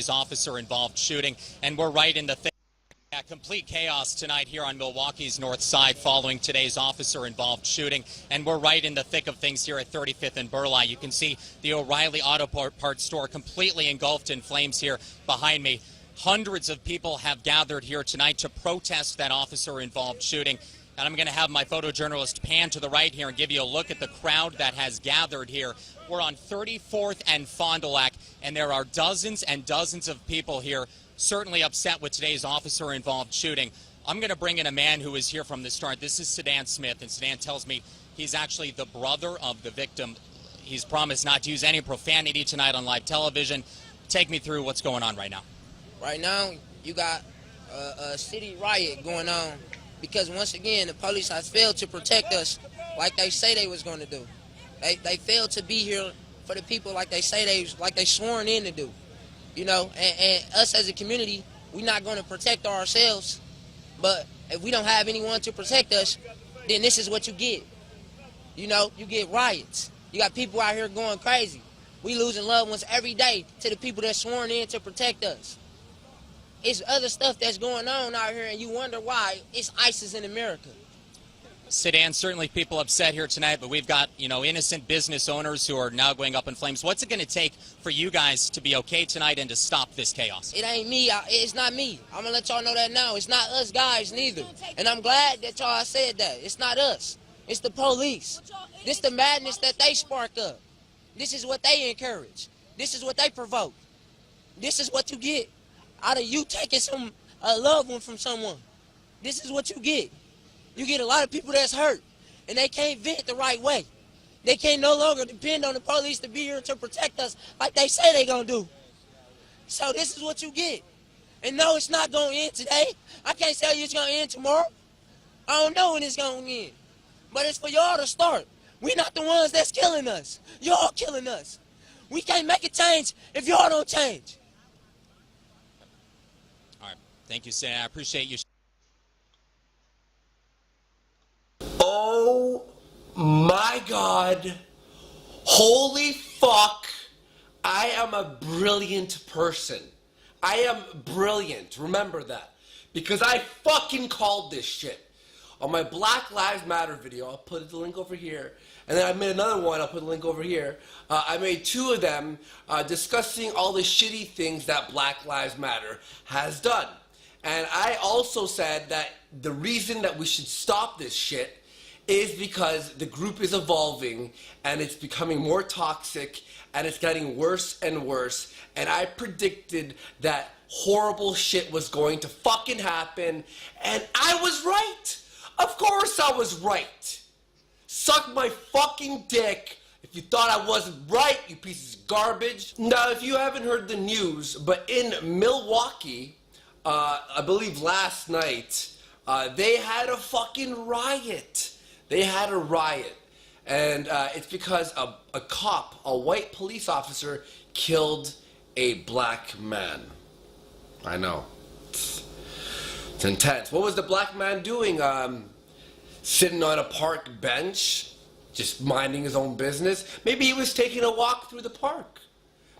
officer-involved shooting, and we're right in the thick. Complete chaos tonight here on Milwaukee's north side following today's officer-involved shooting, and we're right in the thick of things here at 35th and Burleigh. You can see the O'Reilly Auto Parts store completely engulfed in flames here behind me. Hundreds of people have gathered here tonight to protest that officer-involved shooting. And I'm going to have my photojournalist pan to the right here and give you a look at the crowd that has gathered here. We're on 34th and Fond du Lac, and there are dozens and dozens of people here certainly upset with today's officer-involved shooting. I'm going to bring in a man who is here from the start. This is Sedan Smith, and Sedan tells me he's actually the brother of the victim. He's promised not to use any profanity tonight on live television. Take me through what's going on right now. Right now, you got a city riot going on because, once again, the police has failed to protect us like they say they was going to do. They failed to be here for the people like they say they sworn in to do. You know, and us as a community, we're not going to protect ourselves. But if we don't have anyone to protect us, then this is what you get. You know, you get riots. You got people out here going crazy. We losing loved ones every day to the people that sworn in to protect us. It's other stuff that's going on out here, and you wonder why it's ISIS in America. Sedan, certainly people upset here tonight, but we've got, innocent business owners who are now going up in flames. What's it going to take for you guys to be okay tonight and to stop this chaos? It ain't me. It's not me. I'm going to let y'all know that now. It's not us guys neither. And I'm glad that y'all said that. It's not us. It's the police. This the madness that they spark up. This is what they encourage. This is what they provoke. This is what you get out of you taking a loved one from someone. This is what you get. You get a lot of people that's hurt, and they can't vent the right way. They can't no longer depend on the police to be here to protect us like they say they're going to do. So this is what you get. And no, it's not going to end today. I can't tell you it's going to end tomorrow. I don't know when it's going to end. But it's for y'all to start. We're not the ones that's killing us. Y'all killing us. We can't make a change if y'all don't change. All right. Thank you, Senator. I appreciate you. Oh my God. Holy fuck. I am a brilliant person. I am brilliant. Remember that. Because I fucking called this shit. On my Black Lives Matter video, I'll put the link over here. And then I made another one, I'll put the link over here. I made two of them discussing all the shitty things that Black Lives Matter has done. And I also said that the reason that we should stop this shit is because the group is evolving and it's becoming more toxic and it's getting worse and worse. And I predicted that horrible shit was going to fucking happen, and I was right. Of course I was right. Suck my fucking dick if you thought I wasn't right, you pieces of garbage. Now, if you haven't heard the news, but in Milwaukee, I believe last night, they had a fucking riot. They had a riot. And it's because a cop, a white police officer, killed a black man. I know. It's intense. What was the black man doing? Sitting on a park bench, just minding his own business. Maybe he was taking a walk through the park.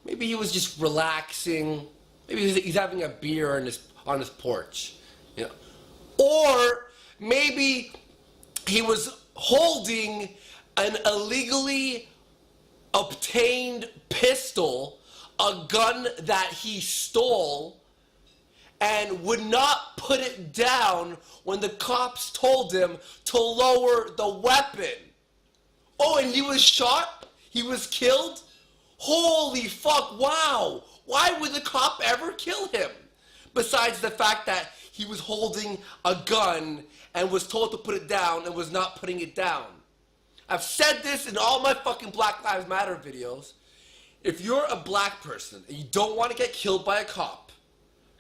Maybe he was just relaxing. Maybe he's having a beer on his porch. You know. Or maybe he was holding an illegally obtained pistol, a gun that he stole, and would not put it down when the cops told him to lower the weapon. Oh, and he was shot? He was killed? Holy fuck, wow. Why would the cop ever kill him? Besides the fact that he was holding a gun and was told to put it down and was not putting it down. I've said this in all my fucking Black Lives Matter videos. If you're a black person and you don't want to get killed by a cop,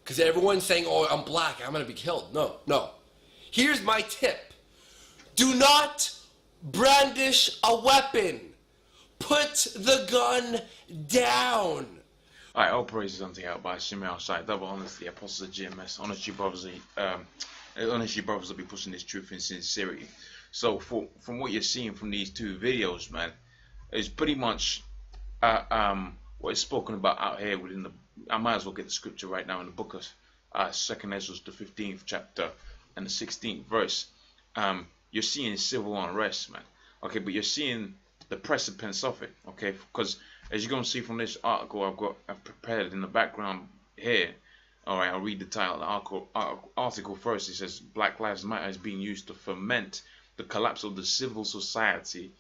because everyone's saying, oh, I'm black, I'm going to be killed. No. Here's my tip. Do not brandish a weapon. Put the gun down. Alright, all praise is unto God by Shimmy outside. Double honors the apostle of GMS. Honest you brothers will be pushing this truth in sincerity. So from what you're seeing from these two videos, man, it's pretty much what is spoken about out here within the. I might as well get the scripture right now in the book of 2nd Ezra, the 15th chapter and the 16th verse. You're seeing civil unrest, man. Okay, but you're seeing the precipice of it. Okay, because as you're gonna see from this article I've prepared in the background here. All right, I'll read the title of the article first. It says Black Lives Matter is being used to foment the collapse of the civil society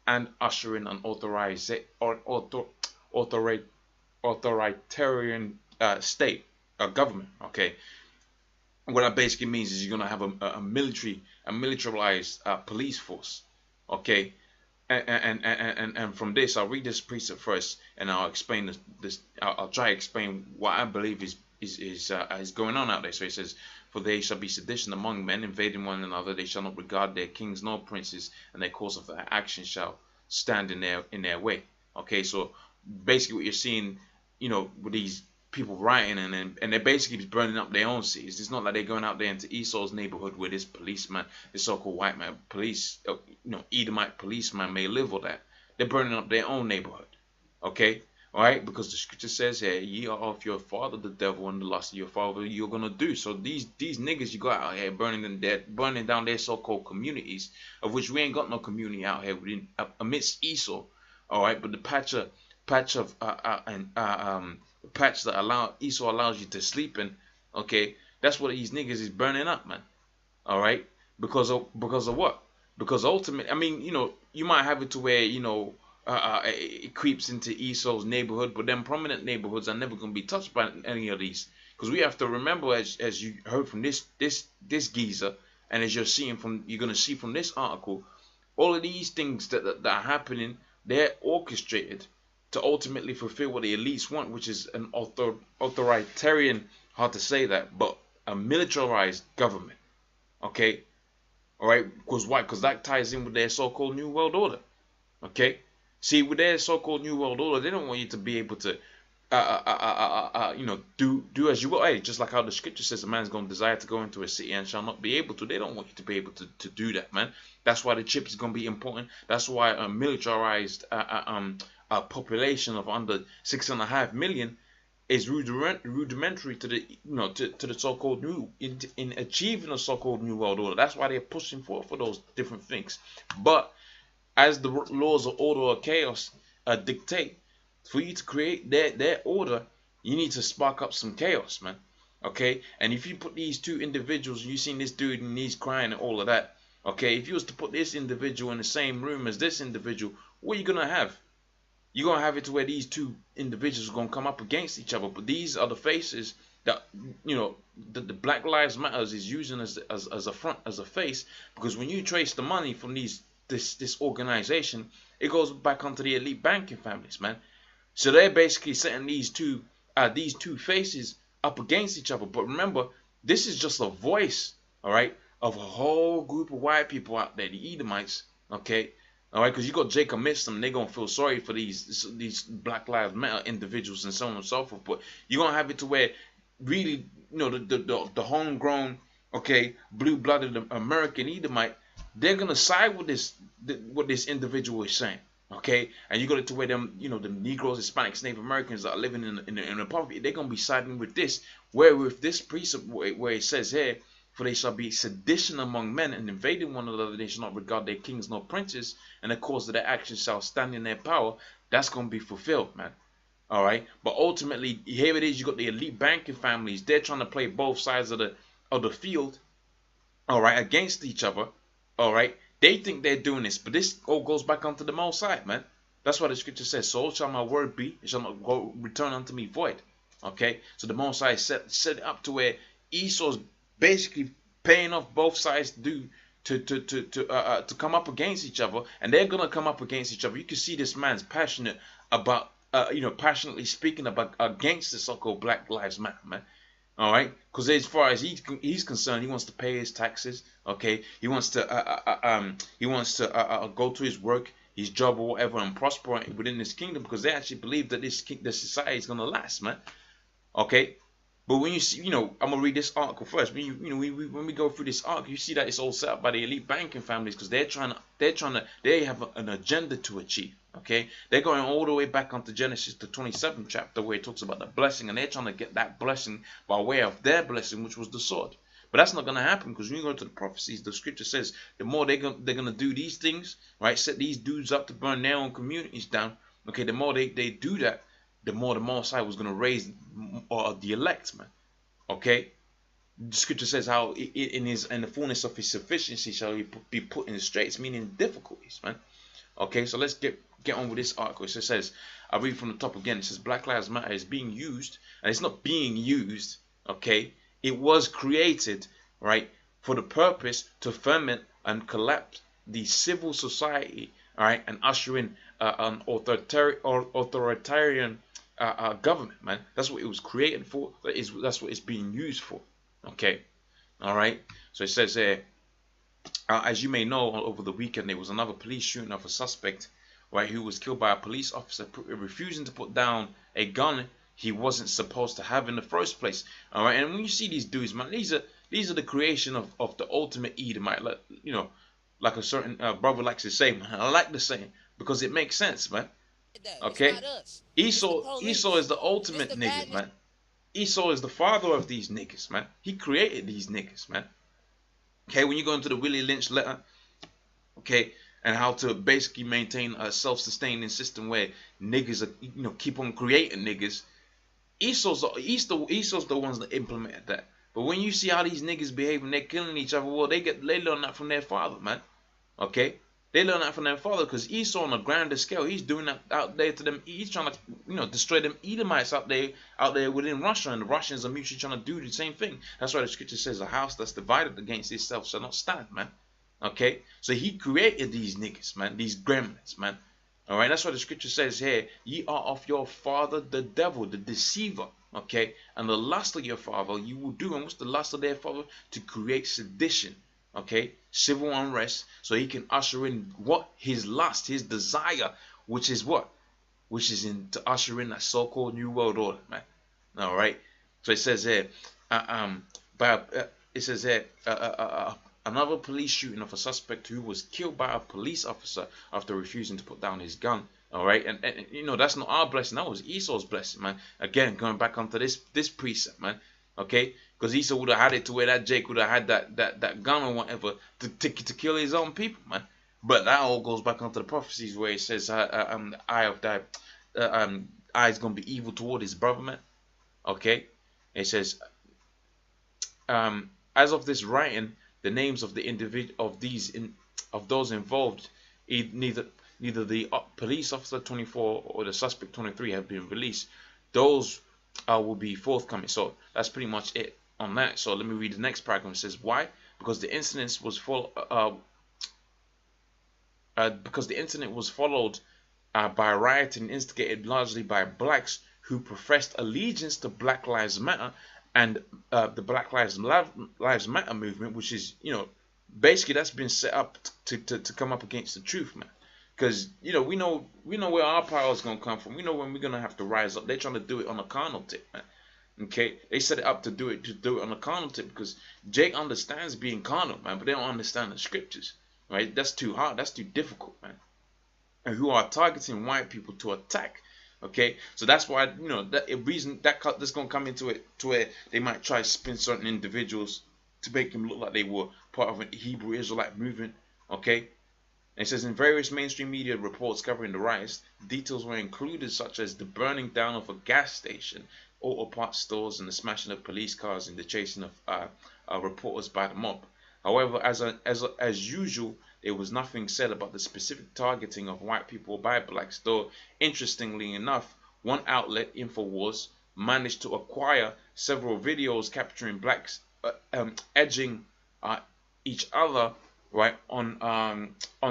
and usher in an authoritarian state, government. Okay, what that basically means is you're gonna have a militarized police force. Okay, and from this, I'll read this precept first, and I'll explain this. I'll try to explain what I believe is going on out there. So it says, "For there shall be sedition among men, invading one another. They shall not regard their kings nor princes, and their course of their action shall stand in their way." Okay, so basically what you're seeing, with these people rioting and they're basically burning up their own cities. It's not like they're going out there into Esau's neighborhood where this policeman, this so-called white man police, Edomite policeman may live or that. They're burning up their own neighborhood. Okay, all right, because the scripture says here, "Ye are of your father the devil, and the lust of your father you're gonna do." So these niggas you got out here burning down their so-called communities, of which we ain't got no community out here within amidst Esau. All right, but the patch that Esau allows you to sleep in, okay, that's what these niggas is burning up, man. All right, because of what? Because ultimately, I mean, you might have it to where it creeps into Esau's neighborhood, but them prominent neighborhoods are never gonna be touched by any of these, because we have to remember, as you heard from this geezer, and as you're gonna see from this article, all of these things that are happening, they're orchestrated to ultimately fulfill what the elites want, which is an authoritarian, hard to say that, but a militarized government. Okay, all right, because why? Because that ties in with their so-called New World Order. Okay, see, with their so-called New World Order, they don't want you to be able to, do as you will. Hey, just like how the scripture says, a man's going to desire to go into a city and shall not be able to. They don't want you to be able to do that, man. That's why the chip is going to be important. That's why a militarized a population of under 6.5 million is rudimentary to the to the so-called in achieving a so-called New World Order. That's why they're pushing for those different things. But as the laws of order or chaos dictate, for you to create their order, you need to spark up some chaos, man. Okay, and if you put these two individuals, you seen this dude and he's crying and all of that. Okay, if you was to put this individual in the same room as this individual, what are you gonna have? You're going to have it to where these two individuals are going to come up against each other. But these are the faces that, the Black Lives Matter is using as a front, as a face. Because when you trace the money from this organization, it goes back onto the elite banking families, man. So they're basically setting these two faces up against each other. But remember, this is just a voice, all right, of a whole group of white people out there, the Edomites, okay? All right, because you got Jacob Missom, they're gonna feel sorry for these Black Lives Matter individuals and so on and so forth. But you're gonna have it to where really, the homegrown, okay, blue-blooded American Edomite, they're gonna side with what this individual is saying, okay. And you got it to where them, the Negroes, Hispanics, Native Americans that are living in the poverty, they're gonna be siding with this. Where with this precept where it says here, "For they shall be sedition among men, and invading one another, they shall not regard their kings nor princes, and the cause of their actions shall stand in their power." That's going to be fulfilled, man. All right. But ultimately, here it is. You got the elite banking families. They're trying to play both sides of the field, all right, against each other. All right. They think they're doing this, but this all goes back onto the Most High, man. That's why the scripture says, "So shall my word be; it shall not go return unto me void." Okay. So the Most High set it up to where Esau's basically paying off both sides to come up against each other, and they're gonna come up against each other. You can see this man's passionate about passionately speaking about against the so-called Black Lives Matter, man. All right, because as far as he's concerned, he wants to pay his taxes. Okay, he wants to go to his work, his job or whatever, and prosper within this kingdom, because they actually believe that the society is gonna last, man. Okay. But when you see, I'm gonna read this article first. When we go through this article, you see that it's all set up by the elite banking families because they have an agenda to achieve. Okay, they're going all the way back onto Genesis, the 27th chapter, where it talks about the blessing, and they're trying to get that blessing by way of their blessing, which was the sword. But that's not gonna happen because when you go to the prophecies, the scripture says the more they're gonna do these things, right? Set these dudes up to burn their own communities down. Okay, the more they do that, the more the Most High was going to raise the elect, man. Okay, the scripture says how in the fullness of his sufficiency shall he be put in straits, meaning difficulties, man. Okay, so let's get on with this article. It says, I read from the top again. It says Black Lives Matter is being used, and it's not being used. Okay, it was created, right, for the purpose to ferment and collapse the civil society, all right, and usher in an authoritarian government, man. That's what it was created for. That's what it's being used for. Okay, all right. So it says here, as you may know, over the weekend there was another police shooting of a suspect, right, who was killed by a police officer refusing to put down a gun he wasn't supposed to have in the first place. All right, and when you see these dudes, man, these are the creation of the ultimate Edomite, like a certain brother likes to say, man. I like the saying because it makes sense, man. Okay, Esau is the ultimate nigga, man. Esau is the father of these niggas, man. He created these niggas, man. Okay, when you go into the Willie Lynch letter, okay, and how to basically maintain a self-sustaining system where niggas are, keep on creating niggas. Esau's the ones that implemented that. But when you see how these niggas behave and they're killing each other, well, they learn that from their father, man. Okay, they learn that from their father because Esau on a grander scale, he's doing that out there to them. He's trying to, destroy them Edomites out there within Russia, and the Russians are mutually trying to do the same thing. That's why the scripture says a house that's divided against itself shall not stand, man. Okay, so he created these niggas, man, these gremlins, man. All right, that's what the scripture says here. Ye are of your father, the devil, the deceiver. Okay, and the lust of your father you will do. And what's the lust of their father? To create sedition. Okay, civil unrest, so he can usher in what his lust, his desire, which is what, which is in to usher in that so-called new world order, man. All right, so it says here, another police shooting of a suspect who was killed by a police officer after refusing to put down his gun. All right, and that's not our blessing. That was Esau's blessing, man. Again, going back onto this precept, man. Okay, because Esau would have had it to where that Jake would have had that gun or whatever to kill his own people, man. But that all goes back onto the prophecies where it says, the eye of that eye is gonna be evil toward his brother, man. Okay, it says, as of this writing, the names of the of those involved, neither the police officer 24 or the suspect 23 have been released. Those will be forthcoming. So that's pretty much it on that. So let me read the next paragraph. It says, why? Because the incident was followed by rioting instigated largely by blacks who professed allegiance to Black Lives Matter and the Black Lives Matter movement, which is, basically that's been set up to come up against the truth, man. Because we know where our power is gonna come from. We know when we're gonna have to rise up. They're trying to do it on a carnal tip, man. Okay, they set it up to do it on a carnal tip because Jake understands being carnal, man, but they don't understand the scriptures, right? That's too hard. That's too difficult, man. And who are targeting white people to attack. Okay, so that's why that a reason that's gonna come into it to where they might try to spin certain individuals to make them look like they were part of a Hebrew Israelite movement. Okay. It says in various mainstream media reports covering the riots, details were included such as the burning down of a gas station, auto parts stores, and the smashing of police cars and the chasing of reporters by the mob. However, as usual, there was nothing said about the specific targeting of white people by blacks. Though, interestingly enough, one outlet, Infowars, managed to acquire several videos capturing blacks edging each other, right, on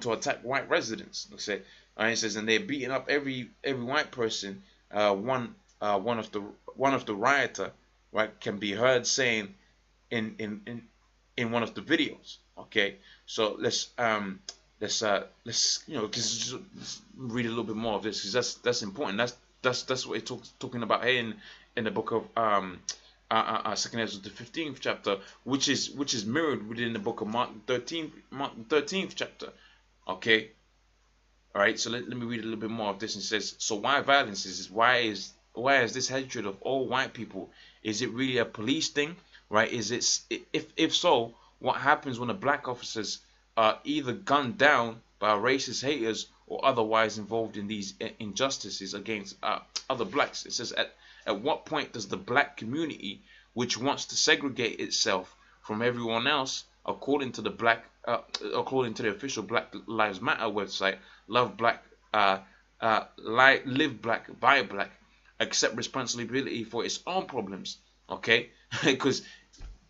to attack white residents. It says, and they're beating up every white person. One of the rioter, right, can be heard saying in one of the videos. Okay, so let's just read a little bit more of this because that's important. That's what it's talking about here in the book of second episode, the 15th chapter, which is mirrored within the book of Mark, the 13th chapter. Okay, all right. So let me read a little bit more of this. And it says, so why violence is why is this hatred of all white people? Is it really a police thing, right? Is it, if so, what happens when the black officers are either gunned down by racist haters or otherwise involved in these injustices against other blacks? It says, at what point does the black community, which wants to segregate itself from everyone else, according to the official Black Lives Matter website, live black, buy black, accept responsibility for its own problems? Okay, because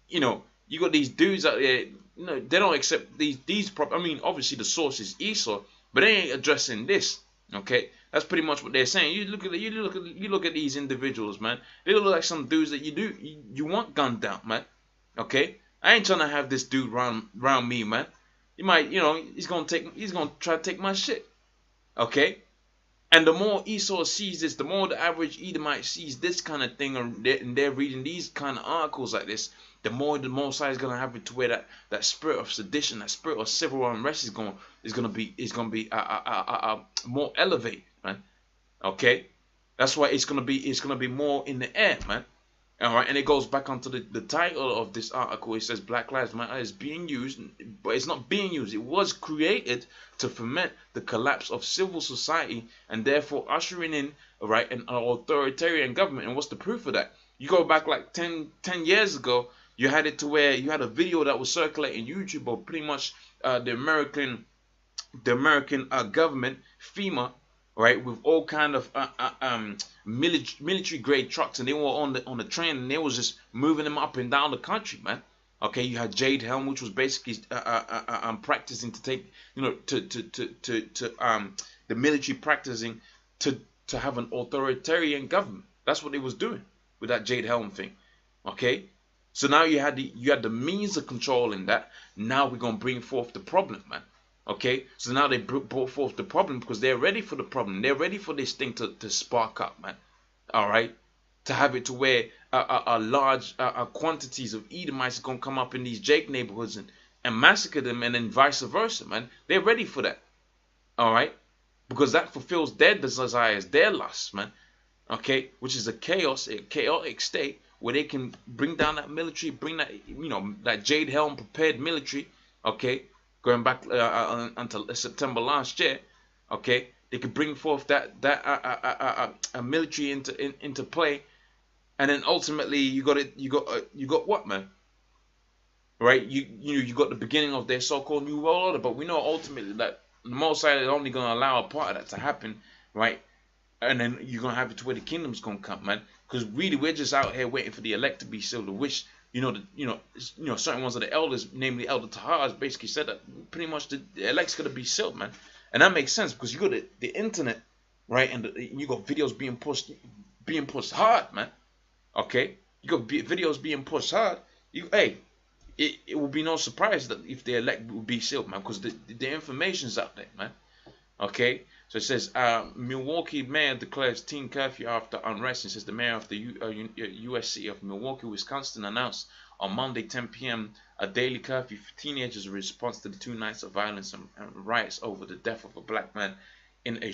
you got these dudes out there. They don't accept these problems. I mean, obviously the source is Esau, but they ain't addressing this. Okay, that's pretty much what they're saying. You look at these individuals, man. They look like some dudes that you want gunned down, man. Okay, I ain't trying to have this dude round me, man. He might, he's gonna try to take my shit. Okay, and the more Esau sees this, the more the average Edomite sees this kind of thing, and they're reading these kind of articles like this, the more the Most High is gonna have it to where that spirit of sedition, that spirit of civil unrest is gonna be more elevated, man. Okay, that's why it's gonna be more in the air, man. All right, and it goes back onto the title of this article. It says Black Lives Matter is being used, but it's not being used. It was created to foment the collapse of civil society and therefore ushering in, right, an authoritarian government. And what's the proof of that? You go back like 10 years ago, you had it to where you had a video that was circulating YouTube of pretty much the American government, FEMA, right, with all kind of military grade trucks, and they were on the train, and they was just moving them up and down the country, man. Okay, you had Jade Helm, which was basically practicing to take, the military practicing to have an authoritarian government. That's what they was doing with that Jade Helm thing. Okay, so now you had the means of controlling that. Now we're gonna bring forth the problem, man. Okay, so now they brought forth the problem because they're ready for the problem. They're ready for this thing to spark up, man. All right, to have it to where large quantities of Edomites are gonna come up in these Jake neighborhoods and massacre them, and then vice versa, man. They're ready for that. All right, because that fulfills their desires, their lusts, man. Okay, which is a chaotic state where they can bring down that military, bring that that Jade Helm prepared military. Okay. Going back until September last year, okay, they could bring forth that military into play, and then ultimately you got what, man? Right? You got the beginning of their so-called new world order, but we know ultimately that the Most High is only gonna allow a part of that to happen, right? And then you're gonna have it to where the kingdom's gonna come, man. Because really, we're just out here waiting for the elect to be sealed, which. Certain ones of the elders, namely Elder Tahar, has basically said that pretty much the elect's gonna be sealed, man, and that makes sense because you got the internet, right, and you got videos being pushed hard, man. Okay, you got videos being pushed hard. It will be no surprise that if the elect will be sealed, man, because the information's out there, man. Okay, so it says Milwaukee mayor declares teen curfew after unrest. It says the mayor of the U.S. city of Milwaukee, Wisconsin, announced on Monday 10 p.m. a daily curfew for teenagers in response to the 2 nights of violence and riots over the death of a black man in a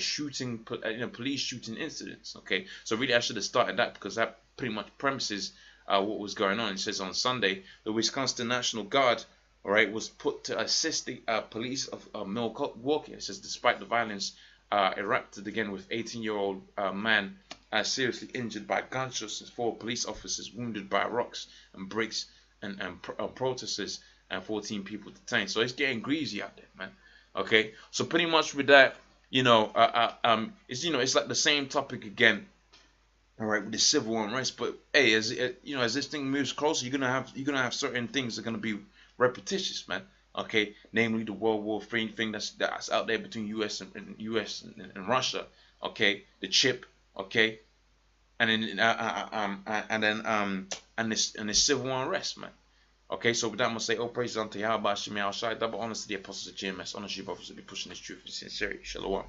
police shooting incident. Okay, so really I should have started that because that pretty much premises what was going on. It says on Sunday the Wisconsin National Guard, all right, was put to assist the police of Milwaukee. It says despite the violence erupted again with 18-year-old man seriously injured by gunshots and 4 police officers wounded by rocks and bricks and protesters and 14 people detained. So it's getting greasy out there, man. Okay, so pretty much with that, it's like the same topic again. All right, with the civil unrest, but hey, as this thing moves closer, you're gonna have certain things that are gonna be repetitious, man. Okay, namely the World War III thing that's out there between U.S. and Russia. Okay, the chip. Okay, and then this civil unrest, man. Okay, so with that, I'm gonna say, all praises unto Yahweh, Shemel Shai, double honors to the apostles of GMS, honor you brothers to be pushing this truth in sincerity. Shalom.